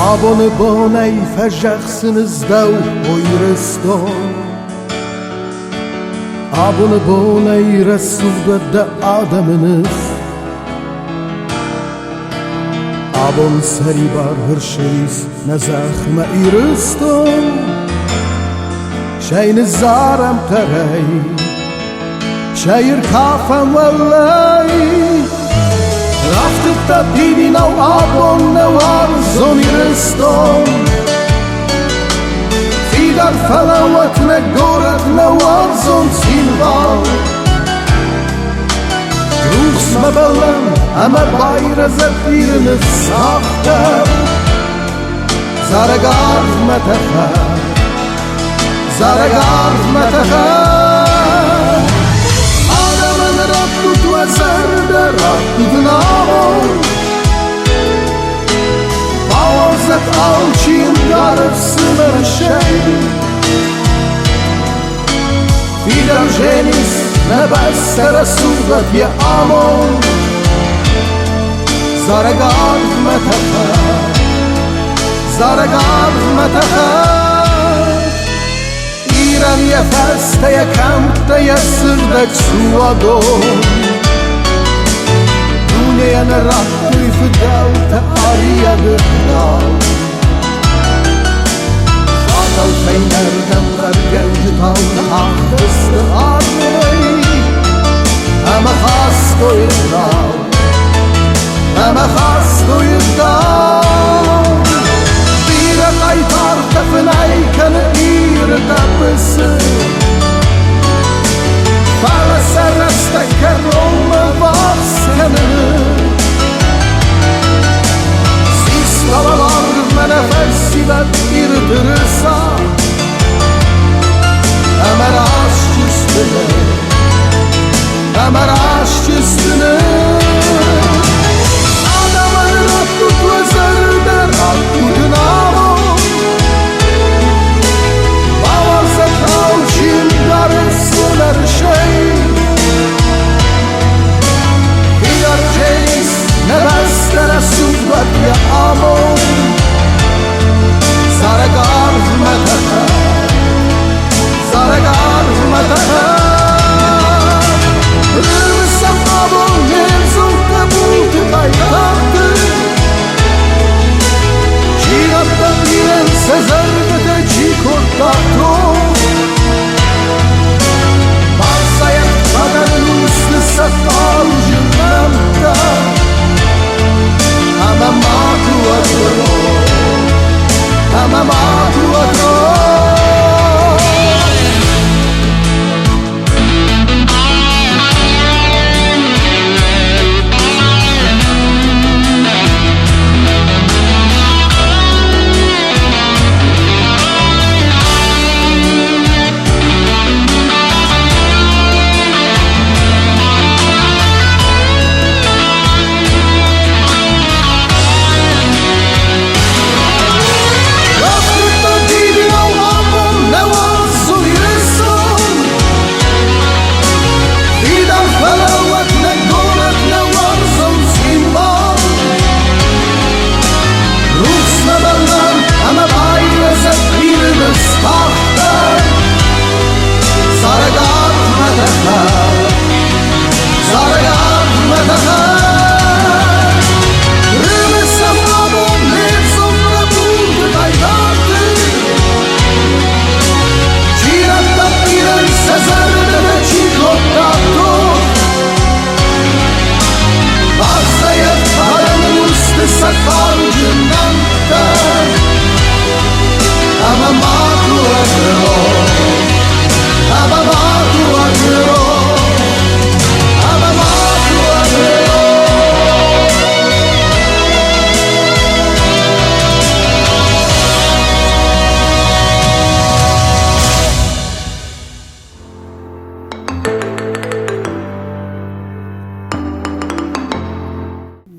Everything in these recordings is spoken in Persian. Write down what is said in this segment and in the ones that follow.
Abone bonei verjagsens dau oireston Abone bonei resulda da adamınız Abon seri bar hırşeris nezahme ireston Şeyni zarem terey Şehir kafem vallahi Raftık da dini nav abon ne var zon ireston Figar felavet ne goret ne var zon silvan Ruhs me bellen ama bayre zefirini sahte Zaregar me tefer Zaregar me tefer Adamın rattut ve zerde rattut navon Bavazet alçin garif sınır şey Fider jenis nebeste resuldet je amon Zaregar me tefer Zaregar me tefer İran je feste je kamte je srdek suadon Dunje ne rattu i fidel te arja gërdal Shatal fejnerden vergen gjëtal në ahtës të ardhëj Ama hasto i dal Ama hasto i dal Dire kajtar të fënajke në ire të pësë Fare se reste kërron me vaskene Si slavalar me nefesivet irdırırsa Ömer aşk üstüne Ömer aşk üstüne Adamın rattut ve zerde rattut namon Bavazet avçin garısın her şey Figar cenis nebestere suvvet ya amon Zaregar me tefer Zaregar me tefer Rıvsam amon nevzum kabultu kaynattı Çiğnatta diyen sezergete çikortatto Barsayet kaderin üstü sefal cümlemde Ama matu adro Ama matu adro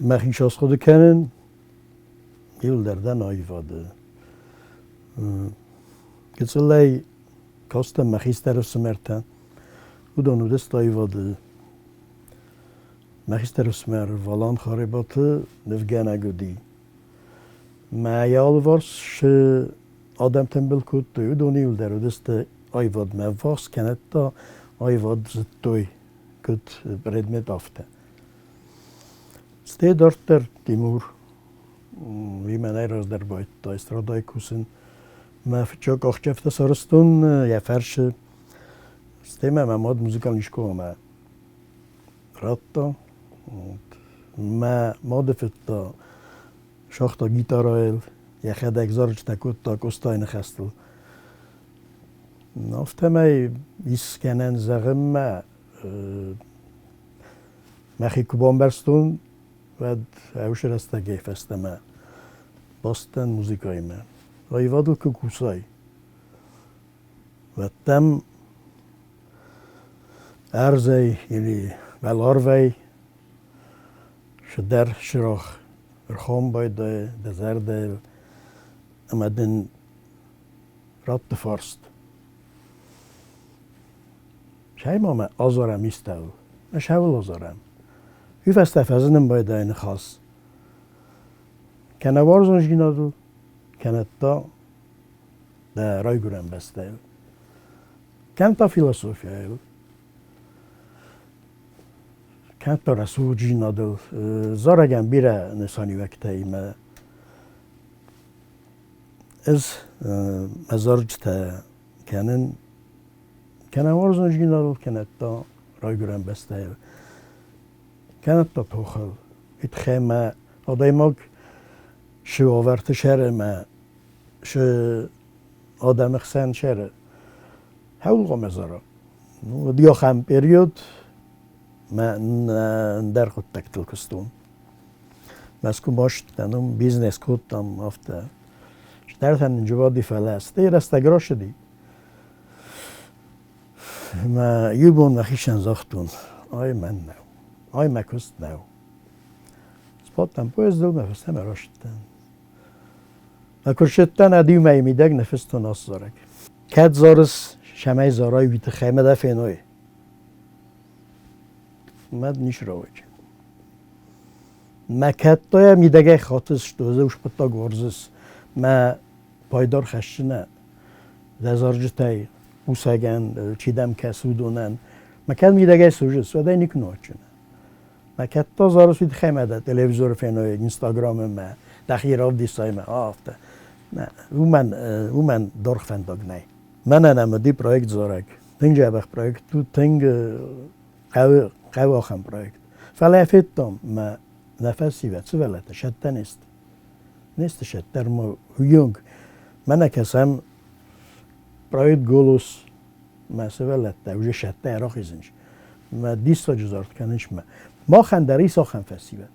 Mag ik zoals God kennen, heel derden ayvadı. Geçelay kosta magister smerta. Udonu dest ayvadı. Magister smer valan kharibatı nevgana gudi. ما yalvars Adam tembel kut udoniul der udeste ayvad me vas kenetta ayvad zittoy kut predmet afte. Ste dorter Timur wie man eras der boit da stradaikusen ما في تشوك أخشفت سرستون يا فرش استمع مع مواد موسيقى نشكوه مع رطة ما مود في شخطة جيتارال يا خدك زارج تكوت كوستاين خستل نفتما يسكنن زغم ما خي كوبان برستون ود اوش رستگی فستما باستن موسیقای من ayvadıl ki kusay. Ve tem erzey ili velarvey şeder şirah erkham bayda dezerde amadın rapt farst. Şey mama azarem istev. Eş hevel azarem. Üfestefezinin bayda aynı khas. Kene varzonj ginadu كانت ده رايجوران بستايل كانت فيلسوفيا كانت رسوجي نادل زارجان بيرا نساني وقتي ما از مزارجتا كان ورزنجي نادل كانت رايجوران بستايل كانت توخل اتخيما آدایماگ شو آورت شهر ما شو آدم خسن شهر هول مزارا دیا خم پریود ما در خود تکتل کستون مسکو باشت تنم بیزنس کودم افته در تن جوادی فلست دی رستگرا شدی ما یوبون مخیشن زاختون آی من نو آی مکست نو سپاتم پویز دل مفستم راشتن اکرشتن ادیو میمیدگ نفستون آس زارگ کد زارس شمای زارای ویت خیمه ده فینوی مد نیش راوچ ما کد تایا میدگه خاطرش دوزه وش پتا گورزس ما پایدار خشنه دزارجتای اوساگن چیدم کسودونن ما کد میدگه سوجس و ده نیکنو چونه ما کد تا زارس ویت خیمه ده تلویزور فینوی اینستاگرام ما دخیر آف دیسای ما آفته نه او من دارخ فنداگ نه من انم دی پروژه زارگ تنگ جابخ پروژه تو تنگ قو آخم پروژه فلافیتم ما نفسی و چه ولته شده نیست شده ما هیونگ من کسام پروژه گلوس ما چه ولته اوج شده راخیزنش ما دیست جزارت کنش ما خندری ساخن فسیبه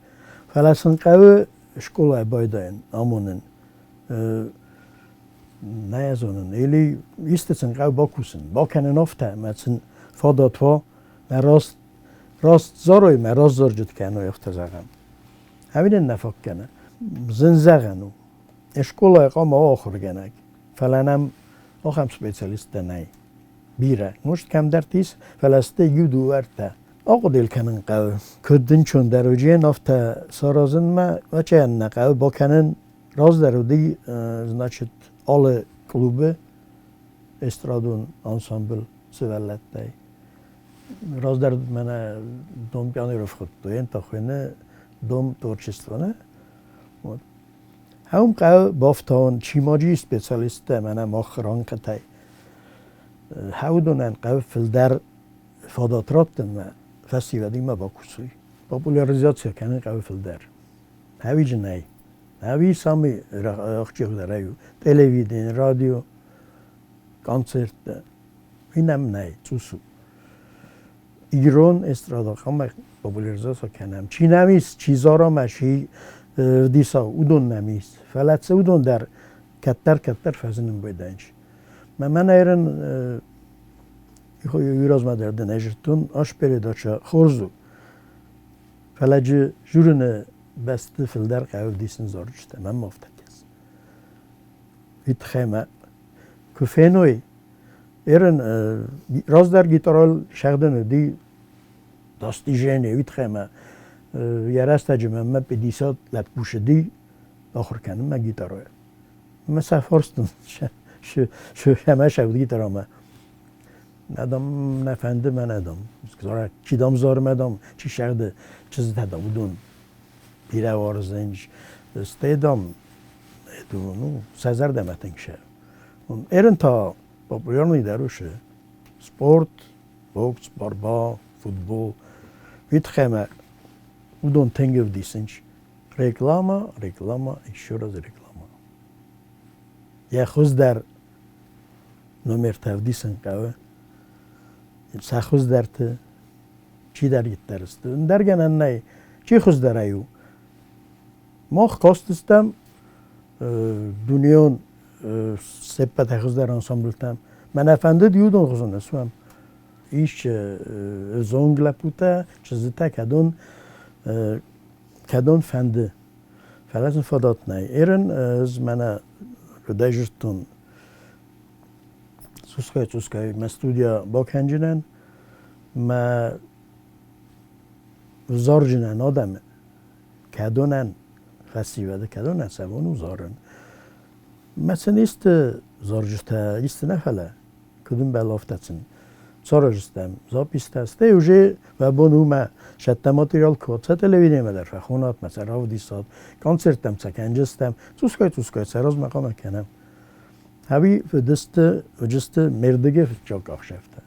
فلاسن قو شکل بایدن آمونن نه از اونن ایلی ایستن قو باکوسن با کنن افته مثلا فادات وا راست زاروی من راست زار جد کنه افته زغم همین نفاق کنه زن زغنو اشکال اقام آخر گنگ فلانم آخم سپیسیالیست نه بیره مشت کم در تیس فلسته یودو ورته آقا دل کنن قو کدن چون دروجه نافته سارازن ما و چه نقو با کنن راز درودی значит alle klubbe estradun ensemble severlette راز درود من دom piano خود تو این تا خونه dom تورچستانه هم قو بافتان چیماجی سپیسیالیست من آخران کتای هودونن قو فلدر فاداتراتن ما فستیوالی ما با کسوی پاپولاریزاسیا کنن قو فلدر هوی جنای هوی سامی اخچیق درایو تلویزیون رادیو کنسرت اینم نه چوسو ایران استرادا خام پاپولاریزاسیا کنم چی نمیست چیزا را مشی دیسا اودون نمیست فلاتس اودون در کتر فزنم بایدنش من ایران یوراز ما درده نجرتون آش پریداچا خورزو فلجه جورنه بست فلدر قاو دیسن زارجته من مفتکز ویت خیمه کفینوی ایران راز در گیتارال شغدنو دی داستی جنه ویت خیمه یه راست جمعه ما پدیسات لب بوشه دی آخر کنم من گیتاره مثلا فرستون شو همه شود گیتاره ما ندم نفنده من ندم چی دام زار مدام چی شرده چیز دادم بودون بیره وارزنج استیدام دونو سزر دمتن شه ایرن تا با بیارنی دروشه سپورت بوکس باربا فوتبول ویت خیمه بودون تنگو دیسنج reklama işiyor az reklama. Ya خوز در نمر تودیسن قوه سخوز در ته چی در یت درست در گنن نه چی خوز در ایو ما خواستم دنیون سپت خوز در انسامبلتم من افنده دیودون خوزن اسمم ایش زونگلا پوتا چیزتا کدون فنده فلازم فدات نه ایرن از من ردیجتون سوسکای مستودیا با کنجنن ما زارجنن آدم کدونن فسیوده کدونن سوانو زارن مثلا است زارجتا است نفله کدوم بلافتن سارجستم زاپیست است اوجه و بونو ما شت ماتریال کات تلویزیون مدر فخونات مثلا راو دیسات کنسرتم سکنجستم توسکای سراز مقام کنم هاوی فدست وجست مردگه çok akşefte.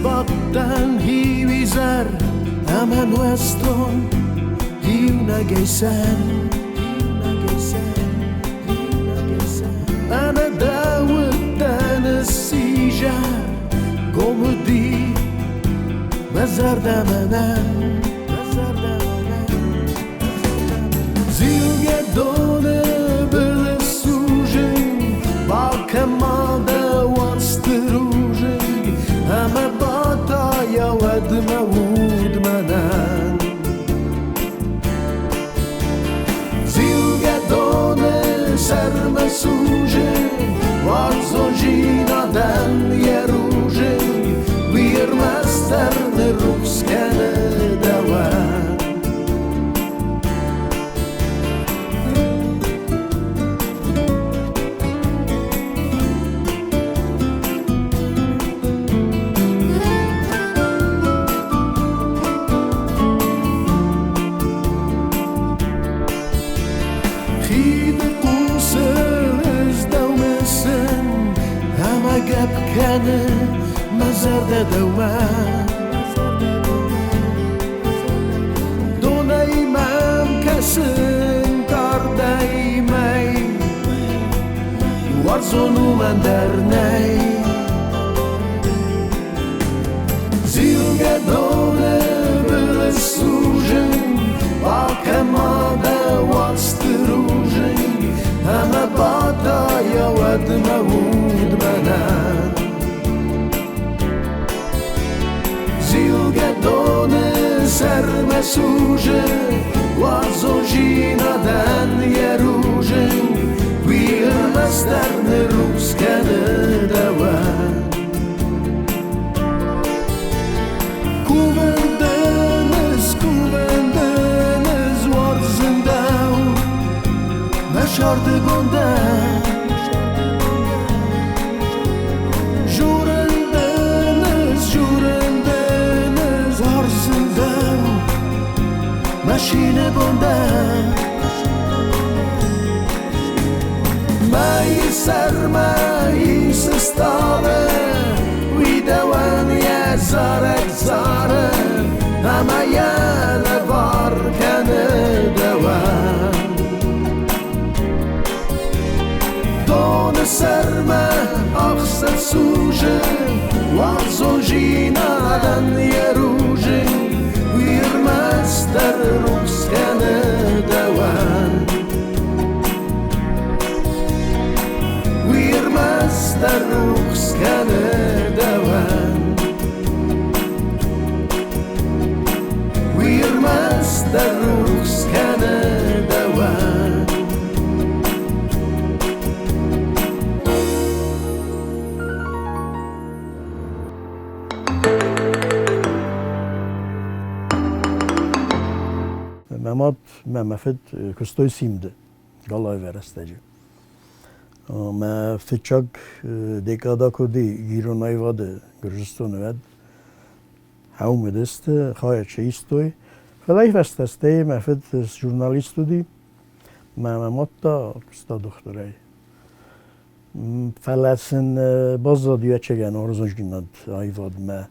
Battan hivizar ama nuestro hiuna geysen ana davuttan sija como di mazar damanan zilge done bile sužen balkamada wanstružen ama ya wad mawud manan zilga done serma suje warzojina dan jeruje wir master ne ruskane dawan كان مزار دوام دون إمام كسن كار دايماي وارزونو من درناي زيلغا دون بالسوجن باكما دا واستروجن أما باتا يا ود مود منان zilgadone serme suže Wazojina dan jeružen Wir masterne ruskane dawan Kuvendenes warzendau Meşardı gondan Machine bondan Mai serma is stare We dawan ya zarek zare Ama ya le var kane dawan Don serma akhsar suje Wazojina dan yeruje Wir master ruskane dawan در روز کنه دوان Mehmet Mehmet kustoy simdi galay veresteci. Ma fitchak dekada kodi gironay vadı Gürcistan'ı ved. Haum deste khayet şeyistoy. Felay vesteste Mehmet jurnalistudi. Mehmet da kusta doktoray. Felasin bazı diye çeken orzunç günden ayvad me.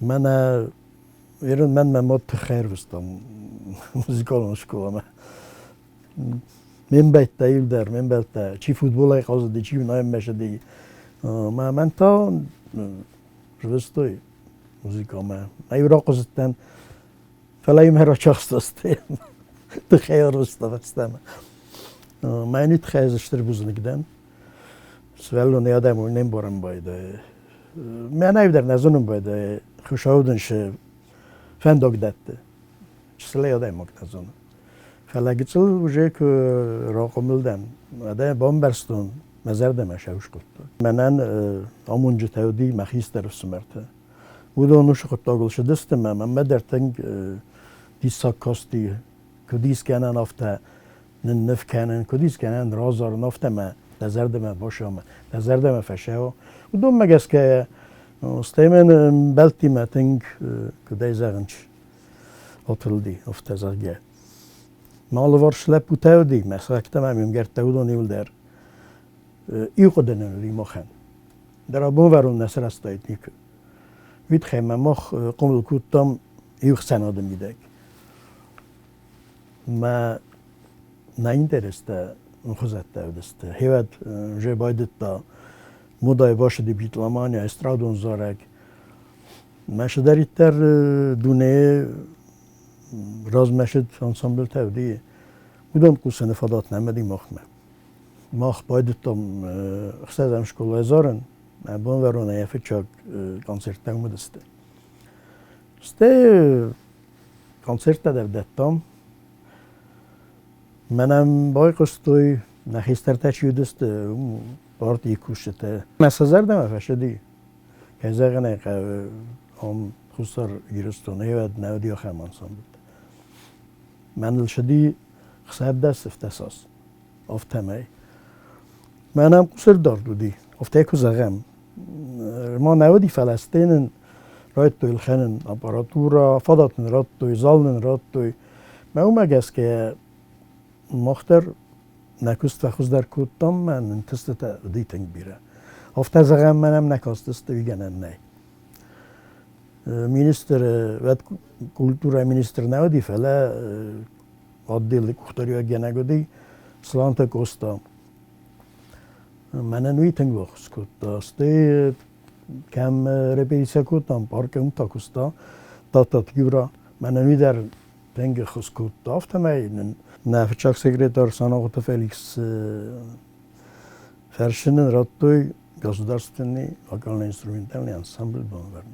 Mena Verin men Mehmet xeyr vistam müzikal şkolama. Men beyt değil der, men beyt çi futbola qazdı, çi naym meşedi. Men ta rvistoy müzikama. Ay raqzdan فلایم هر چخست استیم. تخیل است استم. من نیت خیزشتر بزنگدم. سوالو نیادم و نمیبرم باید. من ایدر نزنم باید. خوشاودنش فندق داده. چسلی آدم مکنزون. فلاگیتسل وجه که راقملدم. آدم بامبرستون مزردم اشوش کرد. منن آمونج تودی مخیست درسمرته. بودن وش قطعه شدستم. من مدرتنگ دیسا کاستی کدیس کنن افته نف کنن کدیس کنن رازار نفته ما نظردم باشم نظردم فشاو و دوم مگس که استیمن بلتی متنگ کدای زغنچ اتلدی افته زرگه مال ورشلپ بوتاودی مثلا کتام گرت تودونی ول در ایقدنن لی مخن در ابون ورون نصر استایت نیک وید خیمه مخ قمل کودتام ایخ سنادم میدک ما ناینترسته خودت دست. هیواد جای باید تا مدای باشه دی بیتلمانی استرادون زارک. ماشه دارید تر دونه راز ماشد انسامبل تودی. بودم کوسن فدات نمیدی مخمه. مخ باید تام خسادم شکل زارن. بون ورونه یفچاک کنسرت تام دسته. سته کنسرت دادم. منم باید قصدی نخستر تشیدست پارتی کوشته. مسازر دم افشدی. که زغنه که هم خسر گیرستونه و نودی آخر منصب بود. من شدی خسب دست افتساس. افتمای. منم قصر داردودی. افته کو زغم. ما نودی فلسطین رایت توی الخنن آپاراتورا فداتن رات توی زالن رات توی. ما اومگس که مختر نکست و خوش در کودتام من تست دیتنگ بیره. افته زغم منم نکاست است ویگنن نه. مینیستر وقت کلتور مینیستر نودی فعلا عادل کختاری گنگودی سلانت کوستا. من نویتنگ وقت کود استی کم رپیسه کودتام پارکم تا کوستا تا تیورا من نویدر تنگ خوش کود افته می نه فچاک سکرتار ساناغوت فلیکس فرشنن راتوی گازدارستنی وکالن اینسترومنتالنی انسامبل بانورن.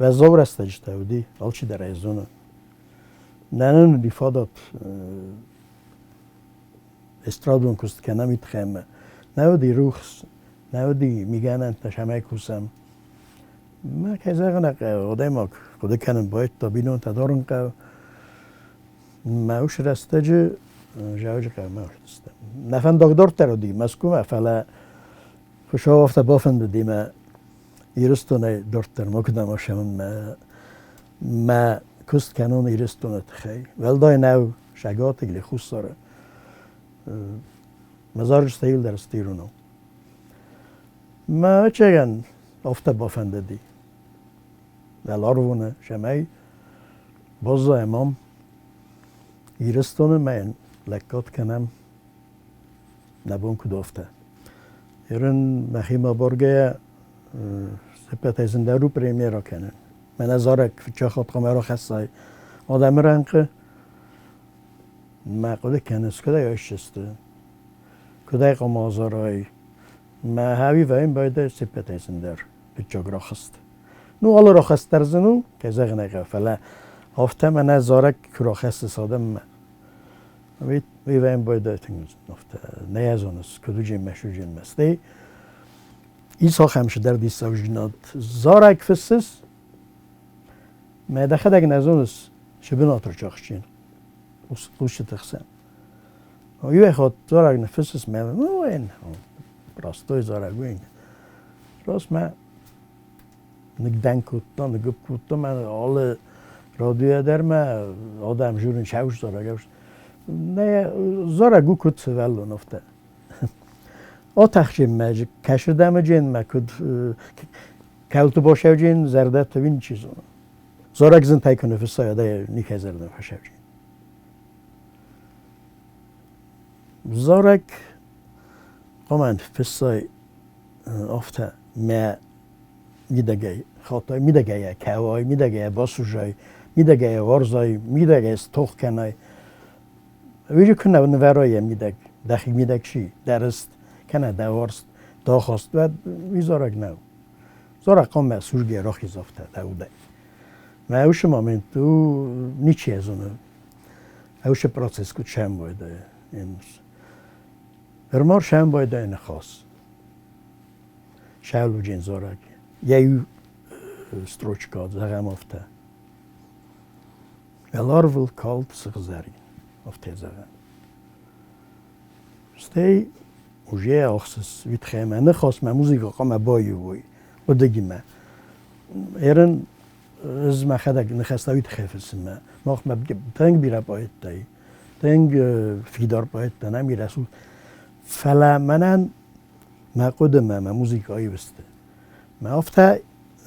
و زور استاجی تودی آلچی در ایزونه. ننن دیفادات استرادون کست که نمیت خیمه. نودی روخس نودی میگنن تشمه کوسم. ما که زغنه که آدم خود کنن باید تا بینون تدارن که ما اوش رستجی جوجی که ما اوش دستم. نفن دکتر ترودی مسکومه فعلا خوشا وقت بافند دی ما ایرستونه دکتر مکدم آشم ما کست کنون ایرستونه تخی. ولدای نو شگاتی لی خوش سره مزارش تیل در استیرونو. ما چگن وقت بافند دی. دلارونه شمای بازا امام ایرستونه من لکات کنم نبون کدافته. ایران مخیما برگه سپت ازنده رو پریمیرا کنن. من از آرک فچه خود قمرا خستای آدم رنگه ما قده کنس کده یاشسته کده قمازارای ما هاوی و این باید سپت ازنده فچه را خست. نو آل را خست ترزنو که زغنه فلا Ofta man zara kurakhas sadam. Vi vem boyda tings ofta neazonas kudujin meshujin mesti. İsa hemşe derdi savjinat zara kfesses. ما دخلك نزونس شبنا ترجعشين وش تخسن وياخد زارك نفسس ما وين راستوي زارك وين راست ما نقدن كوتا نقب كوتا من all رادیو در ما آدم جورن شوش زارك نه زارك گو کت سوالو نفته آتخشیم ماجی کشردم جین ما کد کلتو باشه جین زرده توین چیزون زارك زن تايكو نفسه يا ده نيكازر ده فشوجي زارك قمان فسای افتا ما میدگه خاطر میدگه کوای میدگه باسوجای میدگه ورزای میدگه استوخ کنای ویژه کنه نورای میدگ داخل میدگ چی درست کنه دورست داخست و ویزارک نو زارك قام سوجي راخي زفته دوده ما اوش momento nici ezone. اوش proces kut şem boyda eniz. Ermar şem boyda ene khas. Şavlu cin zorak. Yeyu strochka zagam ofta. Velarvel kalt sıgzari ofta zagam. Stay uje axs vitkhema ne khas ma muzika qama boyu boy. Odegima. Eren از ما خداك نخستوي تخافس ما ناخ ما تنگ بيرا بايت تاي تنگ فيدار بايت تنا ميرسو فلا منن ما قدم ما موسيقى بست ما افتا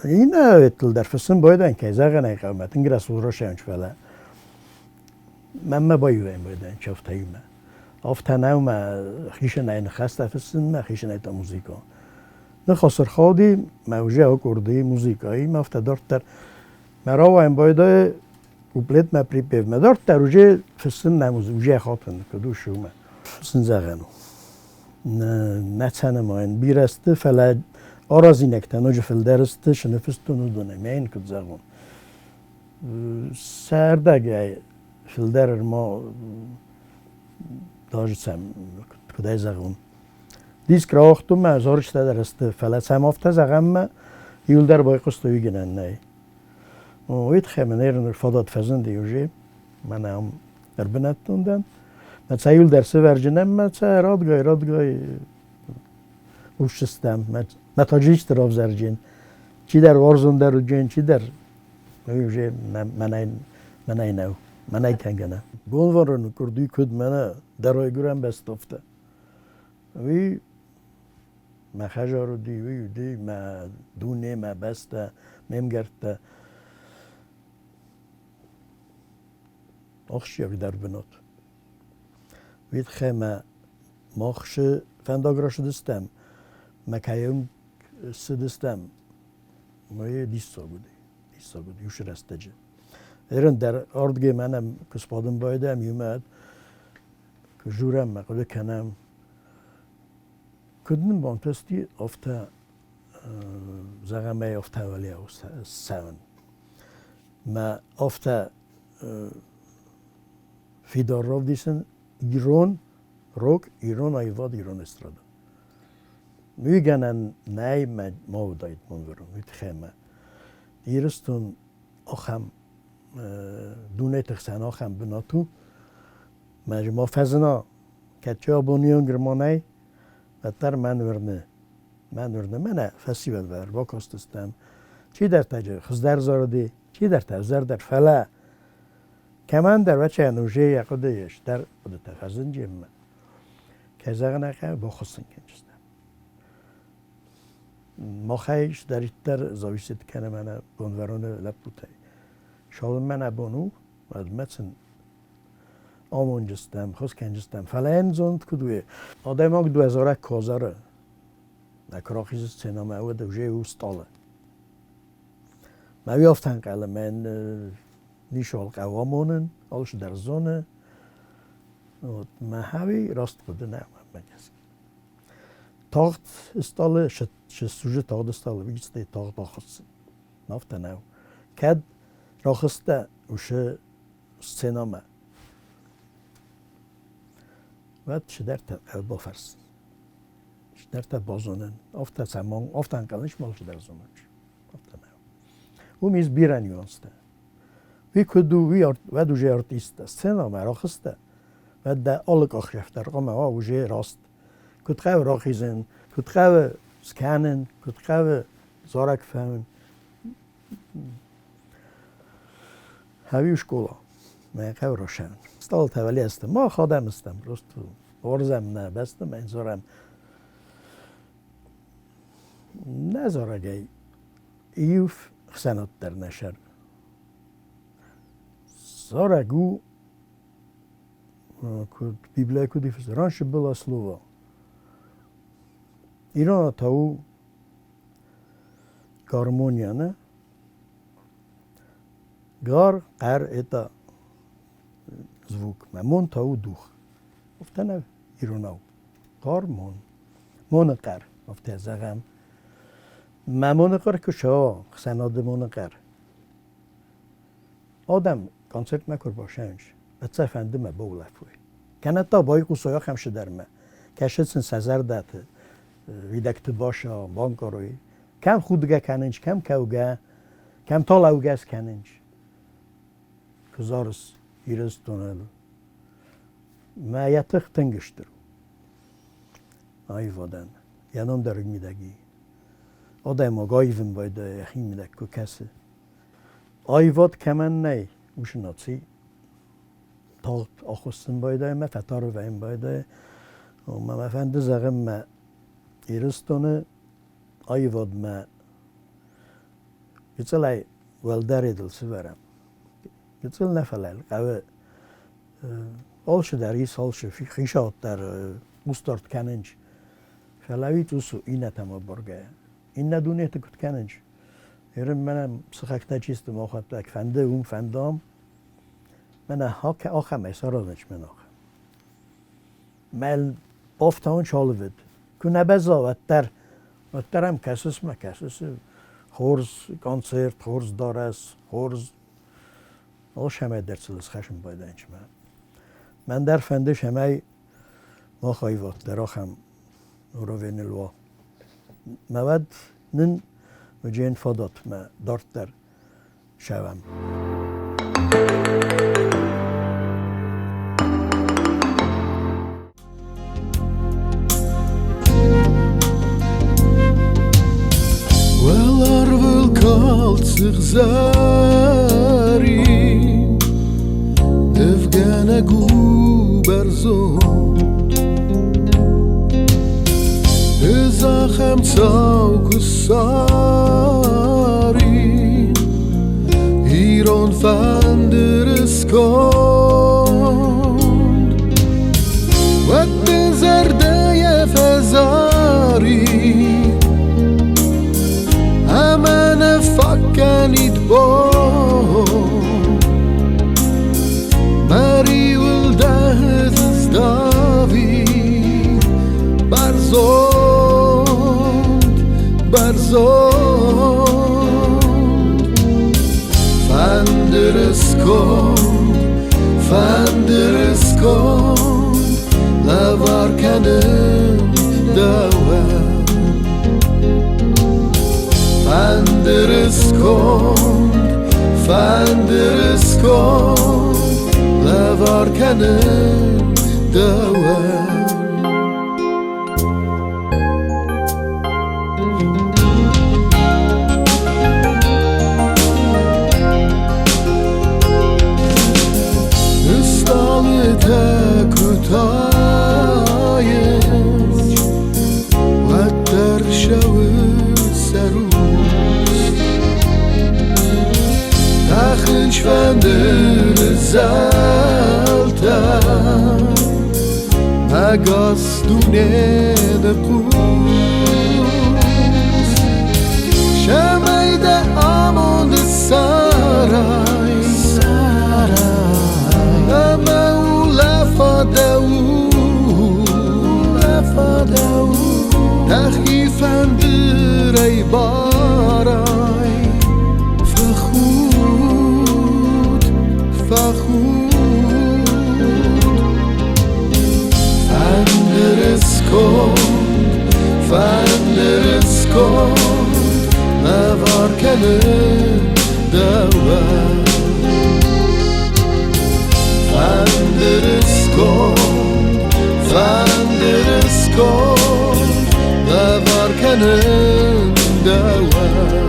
اینا اتل در فسن بايدن كيزاغن اي قومت تنگ رسول روشنش فلا ما بايو بايدن شفتاي ما افتا نو ما خيشن اي نخست فسن ما خيشن اي تا موسيقى نخسر خادي موجه كردي موسيقى ما افتا دارتر مرا این باید کوپلت ما پریپیو مدار تروجه فسن نموز وجه خاطن کدو شومه فسن زغنو نه تنه ما این بیرسته فلا آرازی نکتن اوج فل درسته شنفستون دونه مین کد زغون سردگه فل درر ما داجتم کدای زغون دیسک راختم ما زارش درسته فلا سمافته زغم ما یول در بای قصدوی گنن نه ويت خمنيرن الفضات فزن ديوجي منام اربناتوندن ما تسايل درس ورجنم ما تسا رادگاي وشستم ما تاجيش تراف زرجين چی در وارزون در جن چی در ويجي مناي نو مناي کنگنا بونورن کردی کد منا درای گرم بستفته وی ما خجارو دی ما دونه ما بسته ممگرته آخشی در بنات وید خیمه ماخش فنداگراش دستم مکایم سدستم مایه دیستا بودی یوش رستجه ایران در آردگی منم کسپادم بایدم یومد که جورم مقاله کنم کدنم بانتستی افتا زغمه افتا ولی سون ما افتا فیدار راو دیسن ایران روک ایران آیواد ایران استرادا میگنن نه ما داید منورم میتخیمه ایرستون آخم دونه تخسن آخم بناتو مجموع فزنا کچه آبونیون گرمانه بدتر من ورنه منه فسیول ور باکاستستم چی در تجه خزدر زاردی چی در تفزر در فلا کمان در وچه انوژه یقدهش در خود تفزن جمع که زغنه که با خستن کنجستم ما خیش در ایتر زاویست کنه منه بونوران لب بوده شالم منه بونو و ادمتسن آمون جستم خست کنجستم فلان زند کدوه آدم ها 2000 کازاره نکراخیز سینامه و دوژه اوستاله ما بیافتن قلم من نیشال قوامونن آلش در زونه ما هاوی راست بوده نه مگس تاخت استاله شسوجه تاخت استاله بیسته تاخت آخست نافته نو کد راخسته وشه سینما و شدرت بافرس شدرت بازونن افت سمان افتن کلنش مال شدر زمانش افتن او میز بیرن یونسته وی کدو وی و دوجه ارتیسته سینما راخسته و ده آلک آخرفته رقم ها وجه راست کد خواه راخیزن کد خواه سکنن کد خواه زارک فهمن هاوی شکولا من خواه روشن استال تولی هستم ما خادم هستم رستو ورزم نه بستم این زارم نزارگی ایوف خسنات در نشر زارگو کد بیبله کدی فزرانش بلا سلووا ایران تاو گارمونیا نه گار قر اتا звук مون تاو دوخ افتنه ایرانو قار مون قر افته زغم مون قر کشا خسناد مون قر آدم کنسرت مکر باشنش بچه فندمه بولفوی کنه تا بای قصایا خمشه درمه کشتسن سزر داته ویدکت باشا بانکاروی کم خودگه کننج کم کوگه کم تالاوگه از کننج کزارس ایرز تونل ما یتخ تنگشتر آیوادن ینام درگ میدگی آدم آگایون باید یخی میدگ که کسی آیواد کمن نی وشناتی تا آخستن باید ما فتار و این باید ما مفنده زغم ما ایرستونه آیواد ما گیتسلای ولداری دل سوارم گیتسل نفلال قوه آلش در ایس آلش خیشات در مستارت کننج فلاوی توسو اینه تما برگه این ندونه تکت کننج ایرم منم سخکتا چیستم آخواد تک فنده اون فندام من هاک آخه میسارانش من آخه مل بافتان چالوید که نبزا وترم کسس ما کسس خورز کنسرت خورز دارس خورز آش همه درسلس خشم باید اینچ من در فندش همه ما خواهی وقت در آخم رو وینلوا مواد نن و جین فادات ما دارت در شوم Zari Evgena guberzon Ezachem Kusari Iron fandereskond Wat zerdeye fezari Amane fakkanit bo Mari uldah zdavi Barzond Fandereskond Lavar kanen dawa Fandereskond Lavar kanen dawa Zalta Agostune de Pus Şamayda amon de saray Ama ulafadau Tahifendir ey baray Fahud بخون Fanders kom Med varkenen daua Fanders kom Med varkenen daua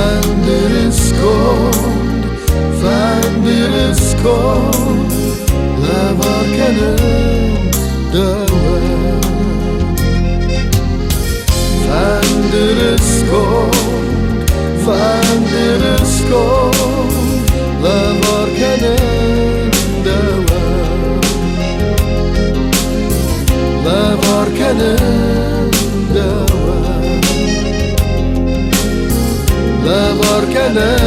Fanders kom Med varkenen daua Fanders kom Med varkenen daua Med varkenen daua Med varkenen